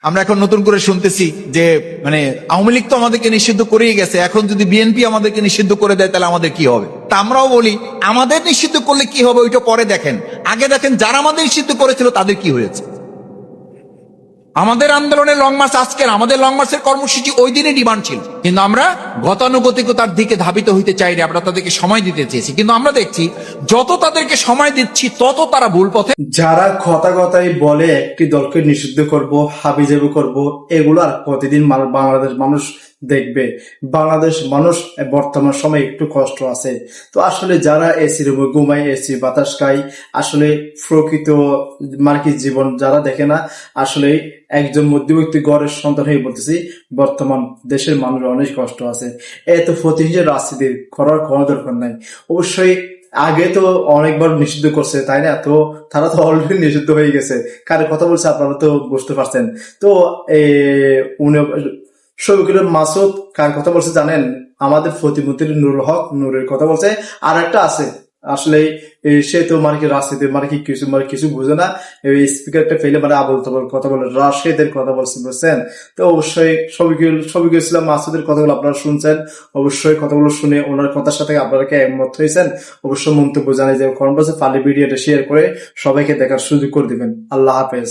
আমরা এখন নতুন করে শুনতেছি যে মানে আওয়ামী লীগ তো আমাদেরকে নিষিদ্ধ করেই গেছে, এখন যদি বিএনপি আমাদেরকে নিষিদ্ধ করে দেয় তাহলে আমাদের কি হবে। তা আমরাও বলি আমাদের নিষিদ্ধ করলে কি হবে ওইটা পরে দেখেন, আগে দেখেন যারা আমাদের নিষিদ্ধ করেছিল তাদের কি হয়েছে। আমাদের আন্দোলনের লং মার্চ আজকের, আমাদের লং মার্চের কর্মসূচি ওই দিনে ডিমান্ড ছিল, কিন্তু আমরা গতানুগতিকতার দিকে ধাবিত হইতে চাইনি, আমরা তাদেরকে সময় দিতে চেয়েছি। কিন্তু আমরা দেখছি যত তাদেরকে সময় দিচ্ছি তত তারা ভুল পথে। যারা কথা কথাই বলে একটি দলকে নিষিদ্ধ করব, হাবিজাবি করব, এগুলো আর প্রতিদিন বাংলাদেশ মানুষ দেখবে। বাংলাদেশ মানুষ বর্তমান সময় একটু কষ্ট আছে। তো আসলে যারা এসি রুমে ঘুমায়, এসি বাতাস খায়, আসলে প্রকৃত মার্কিন জীবন যারা দেখে না, আসলে একজন মধ্যবিত্ত ঘরের সন্তান হয়ে বলতেছি, বর্তমান দেশের মানুষের অনেক কষ্ট আছে। এত প্রতিহিংসা রাজনীতি করার কোনো দরকার নাই। অবশ্যই আগে তো অনেকবার নিষিদ্ধ করছে, তাই না? তো তারা তো অলরেডি নিষিদ্ধ হয়ে গেছে। কার কথা বলছে আপনারা তো বুঝতে পারছেন। তো উনি শফিকুল মাসুদ কার কথা বলছে জানেন? আমাদের প্রতিমন্ত্রী নুরুল হক নূরের কথা বলছে। আর একটা আছে আসলে সে তো মানে কি রাজনীতি কিছু বুঝে না। স্পিকারটা ফেলে আবল তাবল কথা বলে, রাশেদের কথা বলছে, বুঝছেন? তো অবশ্যই শফিকুল ইসলাম মাসুদের কথাগুলো আপনারা শুনছেন। অবশ্যই কথাগুলো শুনে ওনার কথার সাথে আপনারা কি একমত হয়েছেন? অবশ্যই মন্তব্য জানিয়ে যাবেন। কমেন্ট বক্সে পারলে ভিডিওটা শেয়ার করে সবাইকে দেখার সুযোগ করে দিবেন। আল্লাহ হাফেজ।